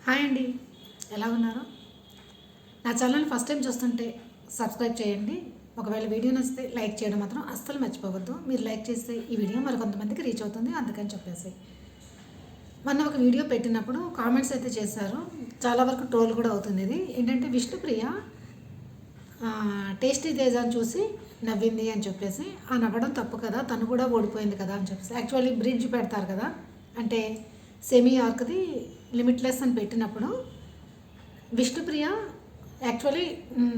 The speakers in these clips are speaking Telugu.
హాయ్ అండి, ఎలా ఉన్నారు? నా ఛానల్ ఫస్ట్ టైం చూస్తుంటే సబ్స్క్రైబ్ చేయండి. ఒకవేళ వీడియో నచ్చితే లైక్ చేయడం మాత్రం అస్సలు మర్చిపోవద్దు. మీరు లైక్ చేస్తే ఈ వీడియో మరి కొంతమందికి రీచ్ అవుతుంది, అందుకని చెప్పేసి. మొన్న ఒక వీడియో పెట్టినప్పుడు కామెంట్స్ అయితే చేశారు, చాలా వరకు ట్రోల్ కూడా అవుతుంది. ఇది ఏంటంటే విష్ణుప్రియ టేస్టీ తేజాన్ని చూసి నవ్వింది అని చెప్పేసి. ఆ నవ్వడం తప్పు కదా, తను కూడా ఓడిపోయింది కదా అని చెప్పేసి. యాక్చువల్లీ బ్రిడ్జ్ పెడతారు కదా, అంటే సెమీ ఆర్క్ది లిమిట్లెస్ అని పెట్టినప్పుడు విష్ణుప్రియ యాక్చువల్లీ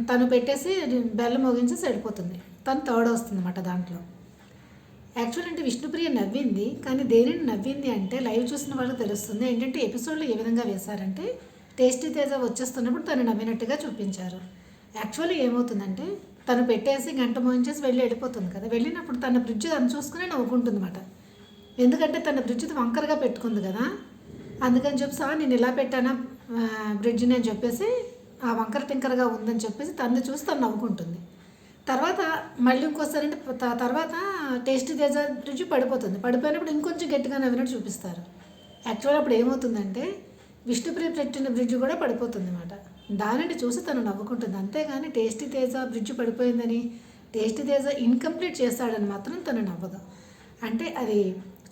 తను పెట్టేసి బెల్ల మోగించి సరిపోతుంది, తను థర్డ్ వస్తుంది అన్నమాట దాంట్లో. యాక్చువల్ అంటే విష్ణుప్రియ నవ్వింది, కానీ దేనిని నవ్వింది అంటే లైవ్ చూసిన వాళ్ళకి తెలుస్తుంది. ఏంటంటే ఎపిసోడ్లో ఏ విధంగా వేశారంటే టేస్టీ తేజ వచ్చేస్తున్నప్పుడు తను నవ్వినట్టుగా చూపించారు. యాక్చువల్లీ ఏమవుతుందంటే తను పెట్టేసి గంట మోయించేసి వెళ్ళిపోతుంది కదా, వెళ్ళినప్పుడు తన బ్రిడ్జ్ తను చూసుకునే నవ్వుకుంటుంది అన్నమాట. ఎందుకంటే తన బ్రిడ్జ్ వంకరగా పెట్టుకుంది కదా, అందుకని చెప్పి నేను ఇలా పెట్టానా బ్రిడ్జ్ని అని చెప్పేసి ఆ వంకర టింకరగా ఉందని చెప్పేసి తను చూసి తను నవ్వుకుంటుంది. తర్వాత మళ్ళీ ఇంకోసారి అంటే తర్వాత టేస్టీ తేజ బ్రిడ్జ్ పడిపోతుంది, పడిపోయినప్పుడు ఇంకొంచెం గట్టిగా నవ్వినట్టు చూపిస్తారు. యాక్చువల్ అప్పుడు ఏమవుతుందంటే విష్ణుప్రియ పెట్టిన బ్రిడ్జ్ కూడా పడిపోతుంది అన్నమాట. దానిని చూసి తను నవ్వుకుంటుంది, అంతేగాని టేస్టీ తేజ బ్రిడ్జ్ పడిపోయిందని టేస్టీ తేజ ఇన్కంప్లీట్ చేస్తాడని మాత్రం తను నవ్వదు. అంటే అది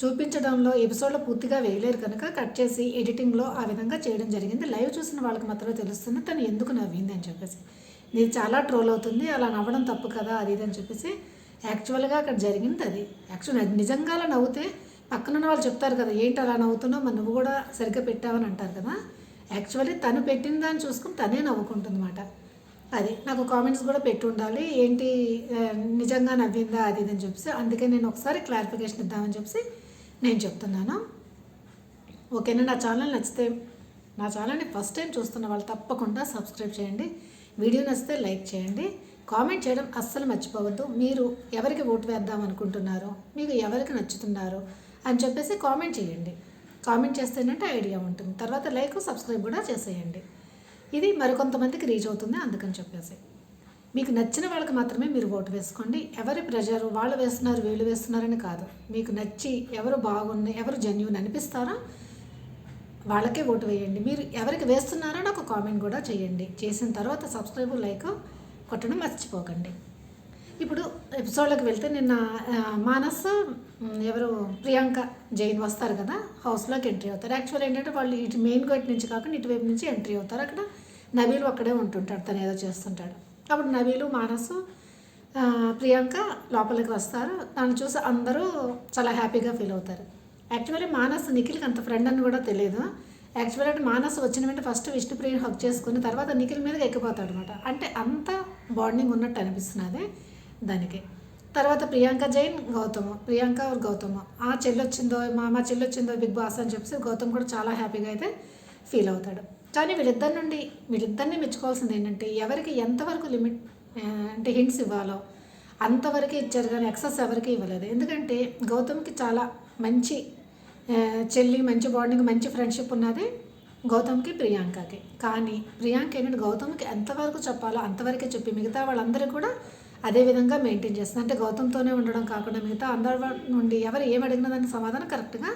చూపించడంలో ఎపిసోడ్లో పూర్తిగా వేయలేరు కనుక కట్ చేసి ఎడిటింగ్లో ఆ విధంగా చేయడం జరిగింది. లైవ్ చూసిన వాళ్ళకి మాత్రమే తెలుస్తుంది తను ఎందుకు నవ్వింది అని చెప్పేసి. ఇది చాలా ట్రోల్ అవుతుంది, అలా నవ్వడం తప్పు కదా అది ఇది అని చెప్పేసి. యాక్చువల్గా అక్కడ జరిగింది అది. యాక్చువల్ నిజంగా అలా నవ్వుతే పక్కనున్న వాళ్ళు చెప్తారు కదా, ఏంటి అలా నవ్వుతున్నావు, మరి నువ్వు కూడా సరిగ్గా పెట్టావని అంటారు కదా. యాక్చువల్లీ తను పెట్టిన దాన్ని చూసుకుని తనే నవ్వుకుంటుంది అన్నమాట. అది నాకు కామెంట్స్ కూడా పెట్టి ఉండాలి, ఏంటి నిజంగా నవ్విందా అది ఇది అని చెప్పేసి. అందుకే నేను ఒకసారి క్లారిఫికేషన్ ఇద్దామని చెప్పేసి నేను చెప్తున్నాను. ఓకేనా? నా ఛానల్ నచ్చితే, నా ఛానల్ని ఫస్ట్ టైం చూస్తున్న వాళ్ళు తప్పకుండా సబ్స్క్రైబ్ చేయండి. వీడియో నచ్చితే లైక్ చేయండి, కామెంట్ చేయడం అస్సలు మర్చిపోవద్దు. మీరు ఎవరికి ఓటు వేద్దాం అనుకుంటున్నారో, మీకు ఎవరికి నచ్చుతున్నారు అని చెప్పేసి కామెంట్ చేయండి. కామెంట్ చేస్తేనంటే ఐడియా ఉంటుంది. తర్వాత లైక్ సబ్స్క్రైబ్ కూడా చేసేయండి. ఇది మరికొంతమందికి రీచ్ అవుతుంది, అందుకని చెప్పేసి. మీకు నచ్చిన వాళ్ళకి మాత్రమే మీరు ఓటు వేసుకోండి. ఎవరి ప్రెజర్ వాళ్ళు వేస్తున్నారు వీళ్ళు వేస్తున్నారని కాదు. మీకు నచ్చి ఎవరు బాగుంది, ఎవరు జెన్యూన్ అనిపిస్తారో వాళ్ళకే ఓటు వేయండి. మీరు ఎవరికి వేస్తున్నారో నాకు కామెంట్ కూడా చేయండి. చేసిన తర్వాత సబ్స్క్రైబ్ లైక్ కొట్టడం మర్చిపోకండి. ఇప్పుడు ఎపిసోడ్లోకి వెళ్తే నిన్న మానస్ ఎవరు ప్రియాంక జైన్ వస్తారు కదా, హౌస్లోకి ఎంట్రీ అవుతారు. యాక్చువల్ ఏంటంటే వాళ్ళు ఇటు మెయిన్ గేట్ నుంచి కాకుండా ఇటువైపు నుంచి ఎంట్రీ అవుతారు. అక్కడ నబీలు అక్కడే ఉంటుంటాడు, తను ఏదో చేస్తుంటాడు. అప్పుడు నబీలు మానసు ప్రియాంక లోపలికి వస్తారు. దాన్ని చూసి అందరూ చాలా హ్యాపీగా ఫీల్ అవుతారు. యాక్చువల్లీ మానస్ నిఖిల్కి అంత ఫ్రెండ్ అని కూడా తెలియదు. యాక్చువల్లీ అంటే మానస్ వచ్చిన వెంటనే ఫస్ట్ విష్ణుప్రియని హక్ చేసుకుని తర్వాత నిఖిల్ మీదకి ఎక్కిపోతాడు అనమాట. అంటే అంత బాండింగ్ ఉన్నట్టు అనిపిస్తున్నది దానికి. తర్వాత ప్రియాంక జైన్ గౌతమ్, ప్రియాంక గౌతమ్ ఆ చెల్లొచ్చిందో మా చెల్లొచ్చిందో బిగ్ బాస్ అని చెప్పేసి గౌతమ్ కూడా చాలా హ్యాపీగా అయితే ఫీల్ అవుతాడు. కానీ వీళ్ళిద్దరిని మెచ్చుకోవాల్సింది ఏంటంటే ఎవరికి ఎంతవరకు లిమిట్ అంటే హింట్స్ ఇవ్వాలో అంతవరకు ఇచ్చారు, కానీ ఎక్సెస్ ఎవరికి ఇవ్వలేదు. ఎందుకంటే గౌతమ్కి చాలా మంచి చెల్లి, మంచి బాండింగ్, మంచి ఫ్రెండ్షిప్ ఉన్నది గౌతమ్కి ప్రియాంకకి. కానీ ప్రియాంక ఏంటంటే గౌతమ్కి ఎంతవరకు చెప్పాలో అంతవరకే చెప్పి మిగతా వాళ్ళందరూ కూడా అదే విధంగా మెయింటైన్ చేస్తుంది. అంటే గౌతమ్తోనే ఉండడం కాకుండా మిగతా అందరి నుండి ఎవరు ఏమడిగినా దానికి సమాధానం కరెక్ట్గా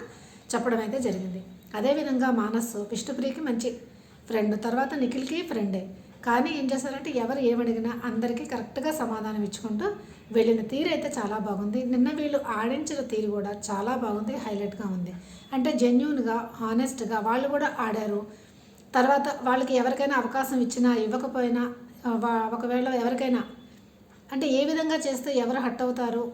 చెప్పడం అయితే జరిగింది. అదేవిధంగా మానస్ విష్ణుప్రియకి మంచి ఫ్రెండ్, తర్వాత నిఖిల్కి ఫ్రెండే. కానీ ఏం చేశారంటే ఎవరు ఏమడిగినా అందరికీ కరెక్ట్గా సమాధానం ఇచ్చుకుంటూ వెళ్ళిన తీరు అయితే చాలా బాగుంది. నిన్న వీళ్ళు ఆడించిన తీరు కూడా చాలా బాగుంది, హైలైట్గా ఉంది. అంటే జెన్యూన్గా హానెస్ట్గా వాళ్ళు కూడా ఆడారు. తర్వాత వాళ్ళకి ఎవరికైనా అవకాశం ఇచ్చినా ఇవ్వకపోయినా ఒకవేళ ఎవరికైనా అంటే ఏ విధంగా చేస్తే ఎవరు హట్ అవుతారు,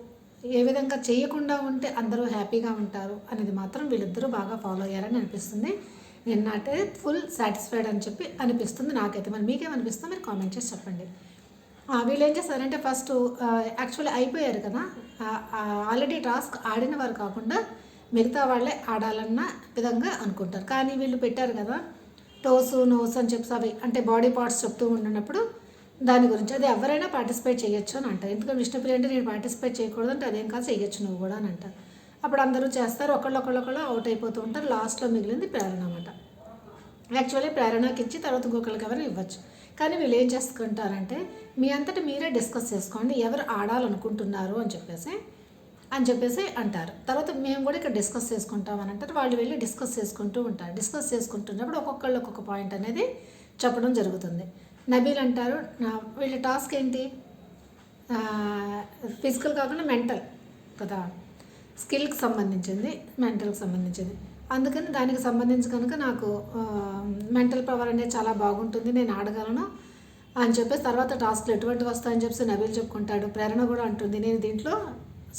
ఏ విధంగా చేయకుండా ఉంటే అందరూ హ్యాపీగా ఉంటారు అనేది మాత్రం వీళ్ళిద్దరూ బాగా ఫాలో అయ్యారని అనిపిస్తుంది. నిన్నటే ఫుల్ సాటిస్ఫైడ్ అని చెప్పి అనిపిస్తుంది నాకైతే. మరి మీకేమనిపిస్తుందో మీరు కామెంట్ చేసి చెప్పండి. వీళ్ళు ఏం చేస్తారంటే ఫస్ట్ యాక్చువల్లీ అయిపోయారు కదా, ఆల్రెడీ టాస్క్ ఆడిన వారు కాకుండా మిగతా వాళ్ళే ఆడాలన్న విధంగా అనుకుంటారు. కానీ వీళ్ళు పెట్టారు కదా టోసు నోస్ అని చెప్పి అవి అంటే బాడీ పార్ట్స్ చెప్తూ ఉండినప్పుడు దాని గురించి అది ఎవరైనా పార్టిసిపేట్ చేయొచ్చు అని అంటారు. ఎందుకంటే విష్ణుప్రియ అంటే నేను పార్టిసిపేట్ చేయకూడదు అంటే అదేం కాదు, చేయొచ్చు నువ్వు కూడా అని అంటారు. అప్పుడు అందరూ చేస్తారు, ఒకళ్ళు అవుట్ అయిపోతూ ఉంటారు. లాస్ట్లో మిగిలింది ప్రేరణ అన్నమాట. యాక్చువల్లీ ప్రేరణకి ఇచ్చి తర్వాత ఇంకొకరికి ఎవరైనా ఇవ్వచ్చు. కానీ వీళ్ళు ఏం చేసుకుంటారంటే మీ అంతటా మీరే డిస్కస్ చేసుకోండి ఎవరు ఆడాలనుకుంటున్నారు అని చెప్పేసి. అని చెప్పేసి అంటారు. తర్వాత మేము కూడా ఇక్కడ డిస్కస్ చేసుకుంటాం అని అంటారు. వాళ్ళు వెళ్ళి డిస్కస్ చేసుకుంటూ ఉంటారు. డిస్కస్ చేసుకుంటున్నప్పుడు ఒక్కొక్కళ్ళు ఒక్కొక్క పాయింట్ అనేది చెప్పడం జరుగుతుంది. నబీల్ అంటారు, వీళ్ళ టాస్క్ ఏంటి, ఫిజికల్ కాకుండా మెంటల్ కదా, స్కిల్కి సంబంధించింది, మెంటల్కి సంబంధించింది. అందుకని దానికి సంబంధించి కనుక నాకు మెంటల్ పవర్ అనేది చాలా బాగుంటుంది, నేను ఆడగలను అని చెప్పేసి తర్వాత టాస్క్లు ఎటువంటి వస్తాయని చెప్పేసి నబీల్ చెప్పుకుంటాడు. ప్రేరణ కూడా అంటుంది, నేను దీంట్లో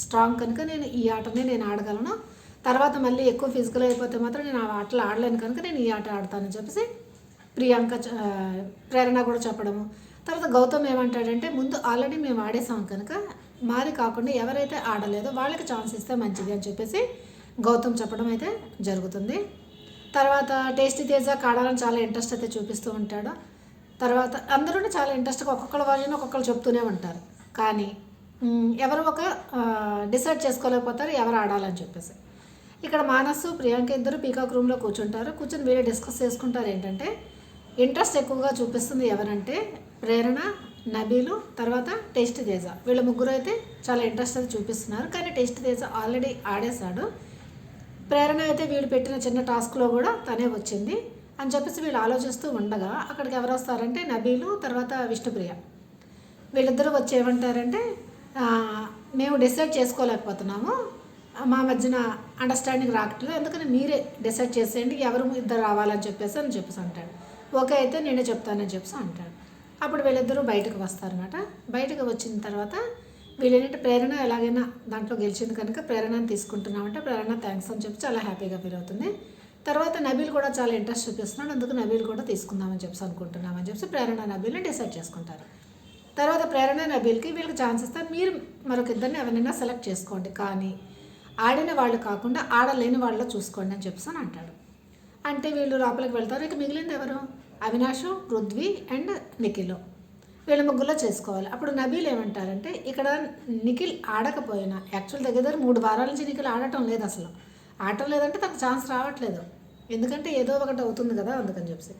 స్ట్రాంగ్ కనుక నేను ఈ ఆటనే నేను ఆడగలను, తర్వాత మళ్ళీ ఎక్కువ ఫిజికల్ అయిపోతే మాత్రం నేను ఆ ఆటలు ఆడలేను కనుక నేను ఈ ఆట ఆడతానని చెప్పేసి ప్రేరణ కూడా చెప్పడము. తర్వాత గౌతమ్ ఏమంటాడంటే, ముందు ఆల్రెడీ మేము ఆడేసాం కనుక మారి కాకుండా ఎవరైతే ఆడలేదో వాళ్ళకి ఛాన్స్ ఇస్తే మంచిది అని చెప్పేసి గౌతమ్ చెప్పడం అయితే జరుగుతుంది. తర్వాత టేస్టీ తేజాకి ఆడాలని చాలా ఇంట్రెస్ట్ అయితే చూపిస్తూ ఉంటాడు. తర్వాత అందరూ చాలా ఇంట్రెస్ట్గా ఒక్కొక్కళ్ళ వాళ్ళని ఒక్కొక్కరు చెప్తూనే ఉంటారు. కానీ ఎవరు ఒక డిసైడ్ చేసుకోలేకపోతారు ఎవరు ఆడాలని చెప్పేసి. ఇక్కడ మానసు ప్రియాంక ఇద్దరు పీకాక్ రూమ్లో కూర్చుంటారు. కూర్చొని వీళ్ళు డిస్కస్ చేసుకుంటారు. ఏంటంటే ఇంట్రెస్ట్ ఎక్కువగా చూపిస్తుంది ఎవరంటే ప్రేరణ, నబీలు, తర్వాత టేస్టీ తేజ. వీళ్ళ ముగ్గురు అయితే చాలా ఇంట్రెస్ట్ అయితే చూపిస్తున్నారు. కానీ టేస్టీ తేజ ఆల్రెడీ ఆడేశాడు. ప్రేరణ అయితే వీళ్ళు పెట్టిన చిన్న టాస్క్లో కూడా తనే వచ్చింది అని చెప్పేసి వీళ్ళు ఆలోచిస్తూ ఉండగా అక్కడికి ఎవరు వస్తారంటే నబీలు, తర్వాత విష్ణుప్రియ. వీళ్ళిద్దరూ వచ్చి ఏమంటారంటే, మేము డిసైడ్ చేసుకోలేకపోతున్నాము, మా మధ్యన అండర్స్టాండింగ్ రావట్లేదు, అందుకని మీరే డిసైడ్ చేసేయండి ఎవరు ఇద్దరు రావాలని చెప్పేసి అంటాడు. ఓకే అయితే నేనే చెప్తానని చెప్పేసి అంటాడు. అప్పుడు వీళ్ళిద్దరూ బయటకు వస్తారన్నమాట. బయటకు వచ్చిన తర్వాత వీళ్ళేంటంటే ప్రేరణ ఎలాగైనా దాంట్లో గెలిచింది కనుక ప్రేరణని తీసుకుంటున్నామంటే ప్రేరణ థ్యాంక్స్ అని చెప్పి చాలా హ్యాపీగా ఫీల్ అవుతుంది. తర్వాత నబీల్ కూడా చాలా ఇంట్రెస్ట్ చూపిస్తున్నాడు, అందుకు నబీల్ కూడా తీసుకుందామని చెప్పి అనుకుంటున్నామని చెప్పి ప్రేరణ నబీల్ని డిసైడ్ చేసుకుంటారు. తర్వాత ప్రేరణ నబీల్కి వీళ్ళకి ఛాన్స్ ఇస్తారు, మీరు మరొక ఇద్దరిని ఎవరైనా సెలెక్ట్ చేసుకోండి, కానీ ఆడిన వాళ్ళు కాకుండా ఆడలేని వాళ్ళలో చూసుకోండి అని చెప్పి అంటాడు. అంటే వీళ్ళు లోపలికి వెళ్తారు. ఇక మిగిలింది ఎవరు, అవినాష్, పృథ్వీ అండ్ నిఖిల్. వీళ్ళ ముగ్గులో చేసుకోవాలి. అప్పుడు నబీల్ ఏమంటారంటే, ఇక్కడ నిఖిల్ ఆడకపోయినా యాక్చువల్ దగ్గర 3 వారాల నుంచి నిఖిల్ ఆడటం లేదు, అసలు ఆడటం లేదంటే తనకు ఛాన్స్ రావట్లేదు, ఎందుకంటే ఏదో ఒకటి అవుతుంది కదా అందుకని చెప్పి.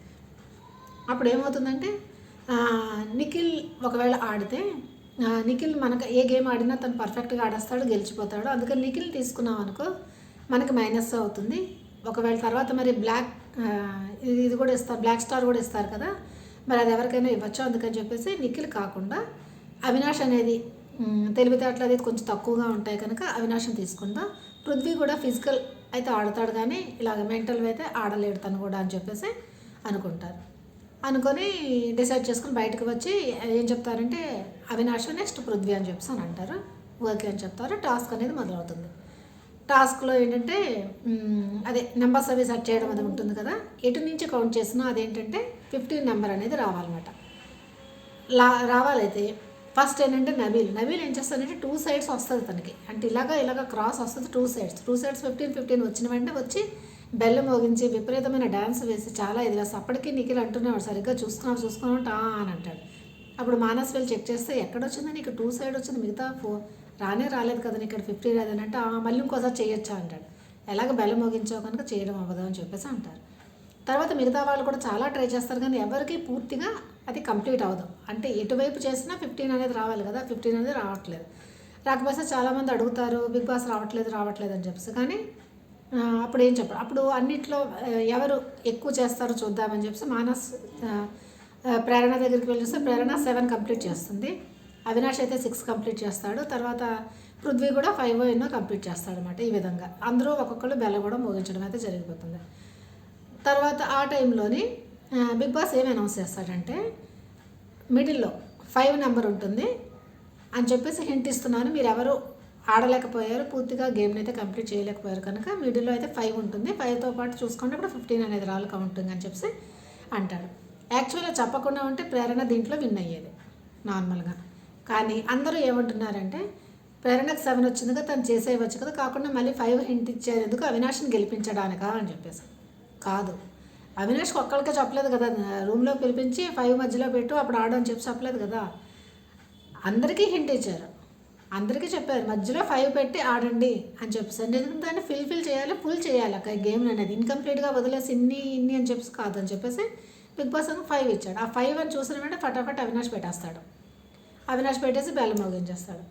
అప్పుడు ఏమవుతుందంటే నిఖిల్ ఒకవేళ ఆడితే నిఖిల్ మనకు ఏ గేమ్ ఆడినా తను పర్ఫెక్ట్గా ఆడేస్తాడు, గెలిచిపోతాడు. అందుకని నిఖిల్ తీసుకున్నాం అనుకో మనకి మైనస్ అవుతుంది. ఒకవేళ తర్వాత మరి బ్లాక్ ఇది కూడా ఇస్తారు, బ్లాక్ స్టార్ కూడా ఇస్తారు కదా, మరి అది ఎవరికైనా ఇవ్వచ్చు. అందుకని చెప్పేసి నిఖిల్ కాకుండా అవినాష్ అనేది తెలివితేటలు అనేది కొంచెం తక్కువగా ఉంటాయి కనుక అవినాష్ని తీసుకుందాం. పృథ్వీ కూడా ఫిజికల్ అయితే ఆడతాడు కానీ ఇలాగ మెంటల్ అయితే ఆడలేడు తను కూడా అని చెప్పేసి అనుకుంటారు. అనుకొని డిసైడ్ చేసుకుని బయటకు వచ్చి ఏం చెప్తారంటే అవినాష్ నెక్స్ట్ పృథ్వీ అని చెప్పేసి అని అంటారు. ఓకే అని చెప్తారు. టాస్క్ అనేది మొదలవుతుంది. టాస్క్లో ఏంటంటే అదే నెంబర్స్ అవి సెట్ చేయడం అది ఉంటుంది కదా, ఎటు నుంచి కౌంట్ చేసినా అదేంటంటే 15 నెంబర్ అనేది రావాలన్నమాట. రావాలైతే ఫస్ట్ ఏంటంటే నబీల్ ఏం చేస్తాడంటే 2 సైడ్స్ వస్తుంది తనకి, అంటే ఇలాగ క్రాస్ వస్తుంది, 2 సైడ్స్ 15 వచ్చిన వెంటనే వచ్చి బెల్లం మోగించి విపరీతమైన డ్యాన్స్ వేసి చాలా ఇది వేసి అప్పటికీ నిఖిల్ అంటున్నాడు సరిగ్గా చూసుకున్నావు అని అంటాడు. అప్పుడు మానస్ వెళ్ళి చెక్ చేస్తే ఎక్కడొచ్చిందని నీకు 2 సైడ్ వచ్చింది, మిగతా 4 రాలేదు కదా ఇక్కడ 15 రాదని అంటే మళ్ళీ ఇంకోసారి చేయొచ్చా అంటాడు. ఎలాగ బెల్లం మోగించావు కనుక చేయడం అవ్వదు అని చెప్పేసి అంటారు. తర్వాత మిగతా వాళ్ళు కూడా చాలా ట్రై చేస్తారు కానీ ఎవరికి పూర్తిగా అది కంప్లీట్ అవ్వదు. అంటే ఎటువైపు చేసినా 15 అనేది రావాలి కదా, 15 అనేది రావట్లేదు. రాకపోతే చాలామంది అడుగుతారు బిగ్ బాస్ రావట్లేదు అని చెప్పేసి, కానీ అప్పుడు ఏం చెప్పారు, అప్పుడు అన్నిట్లో ఎవరు ఎక్కువ చేస్తారో చూద్దామని చెప్పేసి మానస్ ప్రేరణ దగ్గరికి వెళ్ళి చూస్తే ప్రేరణ 7 కంప్లీట్ చేస్తుంది, అవినాష్ అయితే 6 కంప్లీట్ చేస్తాడు, తర్వాత పృథ్వీ కూడా 5 ఎన్నో కంప్లీట్ చేస్తాడు అనమాట. ఈ విధంగా అందరూ ఒక్కొక్కరు బెల్ల కూడా మోగించడం అయితే జరిగిపోతుంది. తర్వాత ఆ టైంలోని బిగ్ బాస్ ఏమి అనౌన్స్ చేస్తాడంటే మిడిల్లో 5 నెంబర్ ఉంటుంది అని చెప్పేసి హింట్ ఇస్తున్నాను, మీరు ఎవరు ఆడలేకపోయారు, పూర్తిగా గేమ్ని అయితే కంప్లీట్ చేయలేకపోయారు కనుక మిడిల్లో అయితే 5 ఉంటుంది, 5తో పాటు చూసుకుంటే ఇప్పుడు 15 అనేది రాళ్ళు కౌంటింగ్ అని చెప్పేసి అంటాడు. యాక్చువల్గా చెప్పకుండా ఉంటే ప్రేరణ దీంట్లో విన్ అయ్యేది నార్మల్గా. కానీ అందరూ ఏమంటున్నారంటే ప్రేరణకు 7 వచ్చింది కదా తను చేసేయవచ్చు కదా, కాకుండా మళ్ళీ 5 హింట్ ఇచ్చేది ఎందుకు అవినాష్ని గెలిపించడానికా అని చెప్పేసి. కాదు, అవినాష్కి ఒక్కరికే చెప్పలేదు కదా, రూమ్లో పిలిపించి 5 మధ్యలో పెట్టు అప్పుడు ఆడని చెప్పి చెప్పలేదు కదా, అందరికీ హింట్ ఇచ్చారు, అందరికీ చెప్పారు మధ్యలో 5 పెట్టి ఆడండి అని చెప్పేసి. ఎందుకంటే దాన్ని ఫిల్ చేయాలి, ఫుల్ చేయాలి అక్కడ గేమ్ అనేది, ఇన్కంప్లీట్గా వదిలేసి ఇన్ని అని చెప్పేసి కాదని చెప్పేసి బిగ్ బాస్ 5 ఇచ్చాడు. ఆ 5 అని చూసిన వెంటనే ఫటాఫట్ అవినాష్ పెట్టేస్తాడు, అవినాష్ పెట్టేసి బెల్లం మోగించేస్తాడు.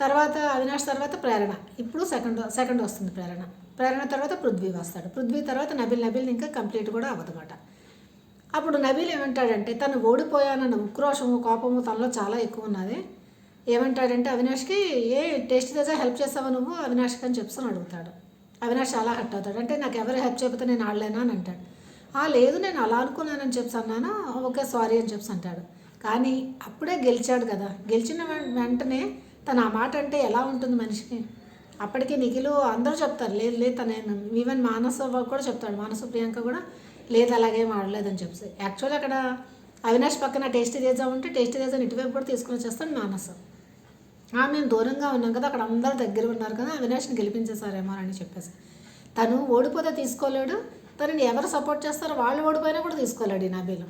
తర్వాత అవినాష్ తర్వాత ప్రేరణ. ఇప్పుడు సెకండ్ వస్తుంది ప్రేరణ. ప్రేరణ తర్వాత పృథ్వీ వస్తాడు. పృథ్వీ తర్వాత నబిల్ ఇంకా కంప్లీట్ కూడా అవ్వదన్నమాట. అప్పుడు నబీల్ ఏమంటాడంటే తను ఓడిపోయానన్న ఉక్రోషము కోపము తనలో చాలా ఎక్కువ ఉన్నది. ఏమంటాడంటే అవినాష్కి టేస్ట్ తేజ హెల్ప్ చేస్తావా నువ్వు అవినాష్కి అని చెప్పి అడుగుతాడు. అవినాష్ చాలా హర్ట్ అవుతాడు. అంటే నాకు ఎవరు హెల్ప్ చేయకపోతే నేను ఆడలేనా అని అంటాడు. లేదు నేను అలా అనుకున్నానని చెప్పి అన్నాను. ఓకే సారీ అని చెప్పి అంటాడు. కానీ అప్పుడే గెలిచాడు కదా, గెలిచిన వెంటనే తను ఆ మాట అంటే ఎలా ఉంటుంది మనిషికి. అప్పటికి నిఖిలు అందరూ చెప్తారు లేదు తను ఈవెన్ మానస కూడా చెప్తాడు, మానస ప్రియాంక కూడా లేదు అలాగేం ఆడలేదని చెప్పి. యాక్చువల్లీ అక్కడ అవినాష్ పక్కన టేస్టీ తేజ ఉంటే టేస్టీ తేజని ఇటువైపు కూడా తీసుకుని వచ్చేస్తాడు మానస. మేము దూరంగా ఉన్నాం కదా, అక్కడ అందరూ దగ్గర ఉన్నారు కదా, అవినాష్ని గెలిపించేశారేమో అని చెప్పేసి. తను ఓడిపోతే తీసుకోలేడు, తనని ఎవరు సపోర్ట్ చేస్తారో వాళ్ళు ఓడిపోయినా కూడా తీసుకోలేడు ఈ నబీలు.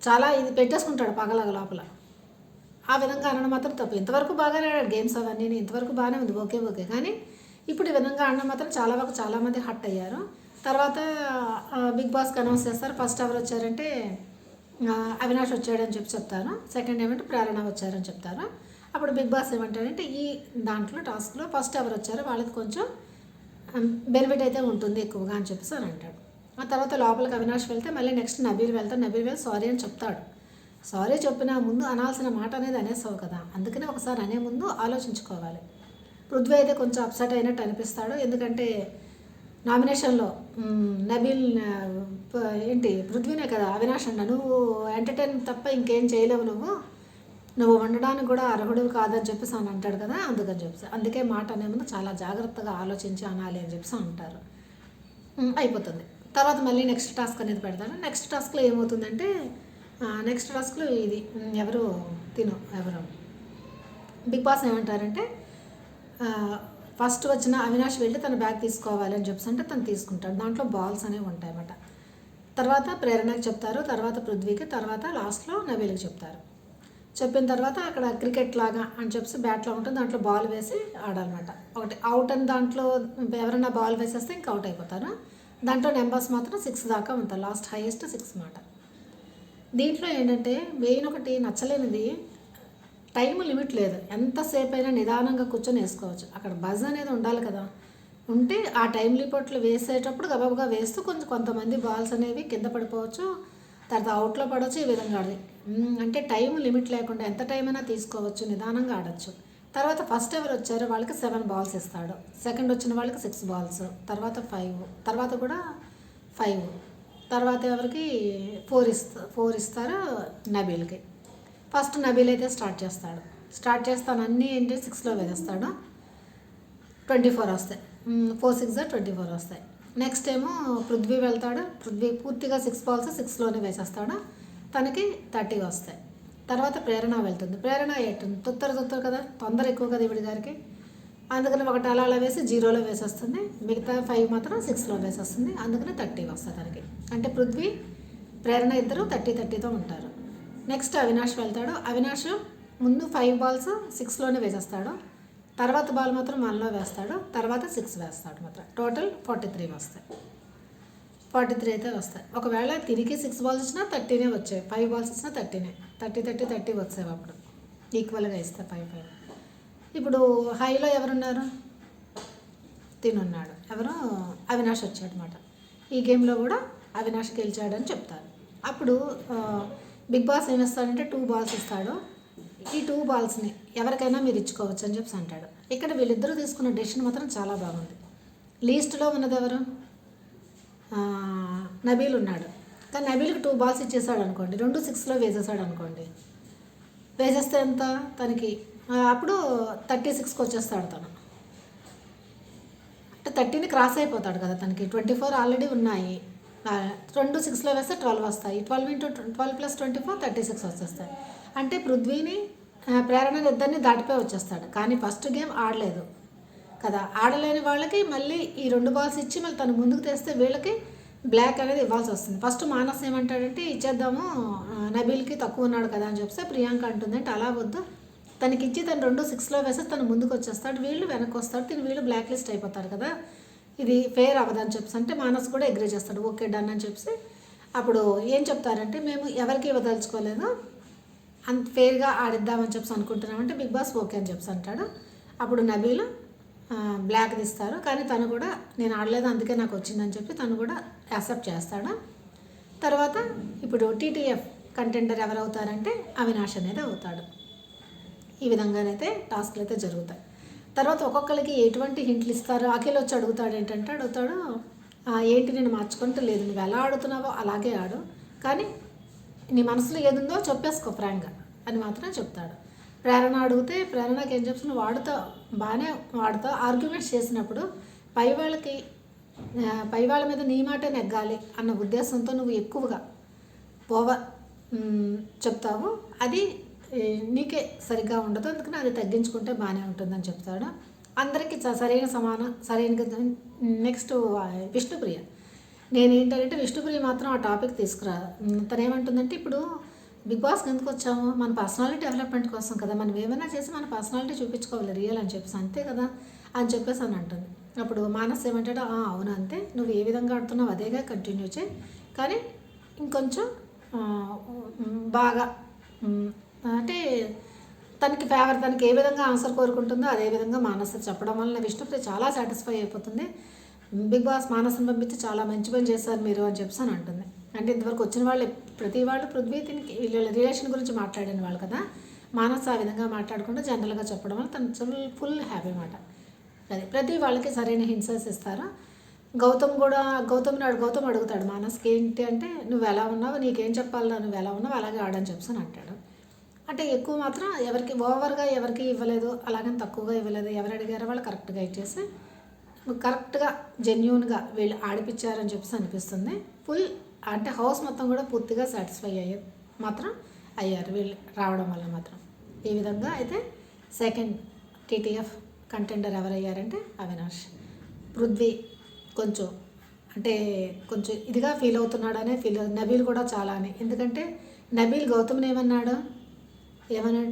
చాలా ఇది పెట్టేసుకుంటాడు పగలగ లోపల. ఆ విధంగా అనడం మాత్రం తప్పు. ఇంతవరకు బాగానే ఆడాడు గేమ్స్ అవన్నీ, ఇంతవరకు బాగానే ఉంది, ఓకే. కానీ ఇప్పుడు ఈ విధంగా ఆడడం మాత్రం చాలామంది హట్ అయ్యారు. తర్వాత బిగ్ బాస్కి అనౌన్స్ చేస్తారు. ఫస్ట్ ఎవరు వచ్చారంటే అవినాష్ వచ్చాడని చెప్పి చెప్తారు. సెకండ్ ఏమంటే ప్రేరణ వచ్చారని చెప్తారు. అప్పుడు బిగ్ బాస్ ఏమంటాడంటే ఈ దాంట్లో టాస్క్లో ఫస్ట్ ఎవరు వచ్చారో వాళ్ళకి కొంచెం బెనిఫిట్ అయితే ఉంటుంది ఎక్కువగా అని చెప్పేసి అని అంటాడు. ఆ తర్వాత లోపలికి అవినాష్ వెళ్తే మళ్ళీ నెక్స్ట్ నబీల్ వెళ్ళి సారీ అని చెప్తాడు. సారీ చెప్పినా ముందు అనాల్సిన మాట అనేది అనేసావు కదా, అందుకనే ఒకసారి అనే ముందు ఆలోచించుకోవాలి. పృథ్వీ అయితే కొంచెం అప్సెట్ అయినట్టు అనిపిస్తాడు. ఎందుకంటే నామినేషన్లో నబీల్ పృథ్వీనే కదా అవినాష్ అన్న నువ్వు ఎంటర్టైన్ తప్ప ఇంకేం చేయలేవు, నువ్వు వండడానికి కూడా అర్హుడు కాదని చెప్పేసి అని అంటాడు కదా, అందుకని చెప్పేసి అందుకే మాట అనే ముందు చాలా జాగ్రత్తగా ఆలోచించి అనాలి అని చెప్పేసి అంటారు. అయిపోతుంది. తర్వాత మళ్ళీ నెక్స్ట్ టాస్క్ అనేది పెడతాను. నెక్స్ట్ టాస్క్లో ఏమవుతుందంటే నెక్స్ట్ టాస్క్లో ఇది ఎవరు బిగ్ బాస్ ఏమంటారంటే ఫస్ట్ వచ్చిన అవినాష్ వెళ్ళి తన బ్యాగ్ తీసుకోవాలి అని చెప్పేసి అంటే తను తీసుకుంటాడు. దాంట్లో బాల్స్ అనేవి ఉంటాయన్నమాట. తర్వాత ప్రేరణకి చెప్తారు, తర్వాత పృథ్వీకి, తర్వాత లాస్ట్లో నబీల్కి చెప్తారు. చెప్పిన తర్వాత అక్కడ క్రికెట్ లాగా అని చెప్పి బ్యాట్లో ఉంటుంది, దాంట్లో బాల్ వేసి ఆడాలన్నమాట. ఒకటి అవుట్ అని దాంట్లో ఎవరైనా బాల్ వేసేస్తే ఇంకా అవుట్ అయిపోతారు. దాంట్లో నెంబర్స్ మాత్రం 6 దాకా ఉంటాయి, లాస్ట్ హైయెస్ట్ 6 మాట. దీంట్లో ఏంటంటే మెయిన్ ఒకటి నచ్చలేనిది టైం లిమిట్ లేదు, ఎంతసేపు అయినా నిదానంగా కూర్చొని వేసుకోవచ్చు. అక్కడ బజ్ అనేది ఉండాలి కదా, ఉంటే ఆ టైం లిమిట్లు వేసేటప్పుడు గబగబా వేస్తూ కొంతమంది బాల్స్ అనేవి కింద పడిపోవచ్చు, తర్వాత అవుట్లో పడవచ్చు. ఈ విధంగా ఆడి అంటే టైం లిమిట్ లేకుండా ఎంత టైం అయినా తీసుకోవచ్చు, నిదానంగా ఆడచ్చు. తర్వాత ఫస్ట్ ఎవరు వచ్చారో వాళ్ళకి 7 బాల్స్ ఇస్తాడు, సెకండ్ వచ్చిన వాళ్ళకి 6 బాల్స్, తర్వాత 5, తర్వాత కూడా 5, తర్వాత ఎవరికి 4 ఇస్తారు నబీల్కి. ఫస్ట్ నబీల్ అయితే స్టార్ట్ చేస్తాను అన్నీ ఏంటి 6లో వేసేస్తాడు, 24 వస్తాయి. 4 6 24 వస్తాయి. నెక్స్ట్ ఏమో పృథ్వీ వెళ్తాడు, పృథ్వీ పూర్తిగా 6 బాల్స్ 6లోనే వేసేస్తాడు, తనకి 30 వస్తాయి. తర్వాత ప్రేరణ వెళ్తుంది, ప్రేరణ తొత్తరు కదా, తొందర ఎక్కువ కదా ఇవిడి గారికి, అందుకని ఒకటి అలా వేసి 0లో వేసేస్తుంది, మిగతా 5 మాత్రం 6లో వేసేస్తుంది, అందుకని 30 వస్తుంది తనకి. అంటే పృథ్వీ ప్రేరణ ఇద్దరు 30-30తో ఉంటారు. నెక్స్ట్ అవినాష్ వెళ్తాడు, అవినాష్ ముందు 5 బాల్స్ 6లోనే వేసేస్తాడు, తర్వాత బాల్ మాత్రం 1లో వేస్తాడు, తర్వాత 6 వేస్తాడు, మాత్రం టోటల్ 43 వస్తాయి. 43 అయితే వస్తాయి. ఒకవేళ తిరిగి 6 బాల్స్ ఇచ్చినా 30నే వచ్చాయి, 5 బాల్స్ ఇచ్చినా 30నే, 30 వచ్చాయి. అప్పుడు ఈక్వల్గా ఇస్తాయి 5. ఇప్పుడు హైలో ఎవరున్నారు, తినున్నాడు, ఎవరు అవినాష్ వచ్చాడనమాట. ఈ గేమ్లో కూడా అవినాష్ గెలిచాడని చెప్తారు. అప్పుడు బిగ్ బాస్ ఏమిస్తాడంటే 2 బాల్స్ ఇస్తాడు, ఈ 2 బాల్స్ని ఎవరికైనా మీరు ఇచ్చుకోవచ్చు అని చెప్పి అంటాడు. ఇక్కడ వీళ్ళిద్దరూ తీసుకున్న డెసిషన్ మాత్రం చాలా బాగుంది. లీస్ట్లో ఉన్నది ఎవరు, నబీల్ ఉన్నాడు, కానీ నబీల్కి 2 బాల్స్ ఇచ్చేసాడు అనుకోండి, 2 6లో వేసేసాడు అనుకోండి, వేసేస్తే ఎంత తనకి అప్పుడు 36కి వచ్చేస్తాడు తను, అంటే 30ని క్రాస్ అయిపోతాడు కదా, తనకి 24 ఆల్రెడీ ఉన్నాయి, 2 6లో వేస్తే 12 వస్తాయి, 12 × 12 + 24 36 వచ్చేస్తాయి. అంటే పృథ్వీని ప్రేరణ ఇద్దరిని దాటిపోయి వచ్చేస్తాడు. కానీ ఫస్ట్ గేమ్ ఆడలేదు కదా, ఆడలేని వాళ్ళకి మళ్ళీ ఈ 2 బాల్స్ ఇచ్చి మళ్ళీ తను ముందుకు తెస్తే వీళ్ళకి బ్లాక్ అనేది ఇవ్వాల్సి వస్తుంది. ఫస్ట్ మానస్ ఏమంటాడంటే ఇచ్చేద్దాము నబీల్కి తక్కువ ఉన్నాడు కదా అని చెప్తే ప్రియాంక అంటుంది అంటే అలా వద్దు, తనకి ఇచ్చి తను 2 6లో వేస్తే తను ముందుకు వచ్చేస్తాడు, వీళ్ళు వెనక్కి వస్తాడు, వీళ్ళు బ్లాక్ లిస్ట్ అయిపోతారు కదా, ఇది ఫెయిర్ అవ్వదని చెప్పి అంటే మానస్ కూడా అగ్రీ చేస్తాడు, ఓకే డన్ అని చెప్పి. అప్పుడు ఏం చెప్తారంటే మేము ఎవరికి ఇవ్వదలుచుకోలేదు, అంత ఫెయిర్గా ఆడిద్దామని చెప్పి అనుకుంటున్నామంటే బిగ్ బాస్ ఓకే అని చెప్పి అంటాడు. అప్పుడు నబీల్ బ్లాక్ తీస్తారు, కానీ తను కూడా నేను ఆడలేదు అందుకే నాకు వచ్చిందని చెప్పి తను కూడా యాక్సెప్ట్ చేస్తాడు. తర్వాత ఇప్పుడు టీటీఎఫ్ కంటెండర్ ఎవరు అవుతారంటే అవినాష్ అనేది అవుతాడు. ఈ విధంగానైతే టాస్క్లు అయితే జరుగుతాయి. తర్వాత ఒక్కొక్కరికి ఎటువంటి హింట్లు ఇస్తారు. అఖిల్ వచ్చి అడుగుతాడు, అడుగుతాడు ఏంటి నేను మార్చుకుంటూ లేదు, నువ్వు ఎలా ఆడుతున్నావో అలాగే ఆడు, కానీ నీ మనసులో ఏదుందో చెప్పేసుకో ఫ్రాంక్గా అని మాత్రం చెప్తాడు. ప్రేరణ అడిగితే ప్రేరణకి ఏం చెప్తున్నా బాగానే వాడుతావు, ఆర్గ్యుమెంట్స్ చేసినప్పుడు పై వాళ్ళ మీద నీ మాటే నెగ్గాలి అన్న ఉద్దేశంతో నువ్వు ఎక్కువగా చెప్తావు, అది నీకే సరిగ్గా ఉండదు, అందుకని అది తగ్గించుకుంటే బాగానే ఉంటుందని చెప్తాడు. అందరికీ సరైన నెక్స్ట్ విష్ణుప్రియ. నేనేంటంటే విష్ణుప్రియ మాత్రం ఆ టాపిక్ తీసుకురా. తను ఏమంటుందంటే ఇప్పుడు బిగ్ బాస్కి ఎందుకు వచ్చాము, మన పర్సనాలిటీ డెవలప్మెంట్ కోసం కదా, మనం ఏమైనా చేసి మన పర్సనాలిటీ చూపించుకోవాలి రియల్ అని చెప్పేసి, అంతే కదా అని చెప్పేసి అని అంటుంది. అప్పుడు మానస్ ఏమంటాడు, అవును అంతే, నువ్వు ఏ విధంగా ఆడుతున్నావు అదేగా కంటిన్యూ చేయి, కానీ ఇంకొంచెం బాగా అంటే తనకి ఏ విధంగా ఆన్సర్ కోరుకుంటుందో అదే విధంగా మానస చెప్పడం వలన విష్ణుప్రియ చాలా సాటిస్ఫై అయిపోతుంది. బిగ్ బాస్ మానసను పంపించి చాలా మంచి పని చేశారు మీరు అని చెప్పి అని అంటుంది. అంటే ఇంతవరకు వచ్చిన వాళ్ళు ప్రతి వాళ్ళు పృథ్వీ వీళ్ళ రిలేషన్ గురించి మాట్లాడిన వాళ్ళు కదా, మానస ఆ విధంగా మాట్లాడకుండా జనరల్గా చెప్పడం వల్ల తను ఫుల్ హ్యాపీ అన్నమాట. అది ప్రతి వాళ్ళకి సరైన హింసెస్ ఇస్తారు. గౌతమ్ అడుగుతాడు మానస్కి ఏంటి అంటే, నువ్వు ఎలా ఉన్నావు, నీకేం చెప్పాలా, నువ్వు ఎలా ఉన్నావు అలాగే ఆడని చెప్పి అంటాడు. అంటే ఎక్కువ మాత్రం ఎవరికి ఓవర్గా ఎవరికి ఇవ్వలేదు, అలాగని తక్కువగా ఇవ్వలేదు, ఎవరు అడిగారో వాళ్ళు కరెక్ట్గా ఇచ్చేసి కరెక్ట్గా జెన్యూన్గా వీళ్ళు ఆడిపించారని చెప్పేసి అనిపిస్తుంది. ఫుల్ అంటే హౌస్ మొత్తం కూడా పూర్తిగా సాటిస్ఫై అయ్యారు వీళ్ళు రావడం వల్ల మాత్రం. ఈ విధంగా అయితే సెకండ్ టీటీఎఫ్ కంటెండర్ ఎవరయ్యారంటే అవినాష్. పృథ్వీ కొంచెం ఇదిగా ఫీల్ అవుతున్నాడనే నబీల్ కూడా చాలా అని, ఎందుకంటే నబీల్ గౌతమ్ని ఏమన్నా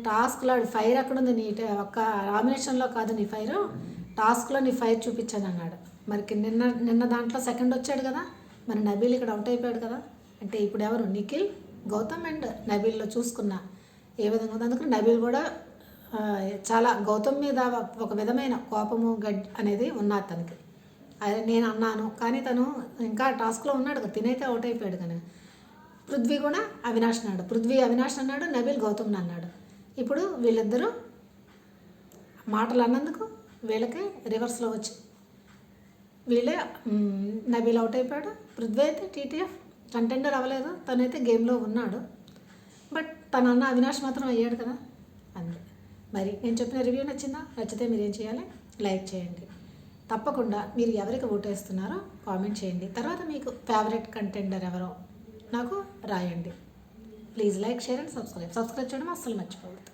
టాస్క్లో ఫైర్ ఎక్కడ ఉంది, నీ ఒక్క నామినేషన్లో కాదు నీ ఫైర్, టాస్క్లో నీ ఫైర్ చూపించాను అన్నాడు. మరి నిన్న దాంట్లో సెకండ్ వచ్చాడు కదా, మరి నబీల్ ఇక్కడ అవుట్ అయిపోయాడు కదా. అంటే ఇప్పుడు ఎవరు నిఖిల్, గౌతమ్ అండ్ నబీల్లో చూసుకున్న ఏ విధంగా ఉంది. అందుకని నబీల్ కూడా చాలా గౌతమ్ మీద ఒక విధమైన కోపము అనేది ఉన్నది తనకి. అదే నేను అన్నాను, కానీ తను ఇంకా టాస్క్లో ఉన్నాడు కదా, తినైతే అవుట్ అయిపోయాడు. కానీ పృథ్వీ కూడా పృథ్వీ అవినాష్ అన్నాడు, నబీల్ గౌతమ్ని అన్నాడు. ఇప్పుడు వీళ్ళిద్దరూ మాటలు అన్నందుకు వీళ్ళకి రివర్స్లో వచ్చి వీళ్ళే నబీల్ అవుట్ అయిపోయాడు. పృథ్వీ అయితే టీటీఎఫ్ కంటెండర్ అవ్వలేదు, తనైతే గేమ్లో ఉన్నాడు, బట్ తన అన్న అవినాష్ మాత్రం అయ్యాడు కదా. అంతే. మరి నేను చెప్పిన రివ్యూ నచ్చితే మీరు ఏం చేయాలి, లైక్ చేయండి. తప్పకుండా మీరు ఎవరికి ఓటేస్తున్నారో కామెంట్ చేయండి. తర్వాత మీకు ఫేవరెట్ కంటెండర్ ఎవరో నాకు రాయండి. Please like, share and subscribe చేయడం అస్సలు మర్చిపోవద్దు.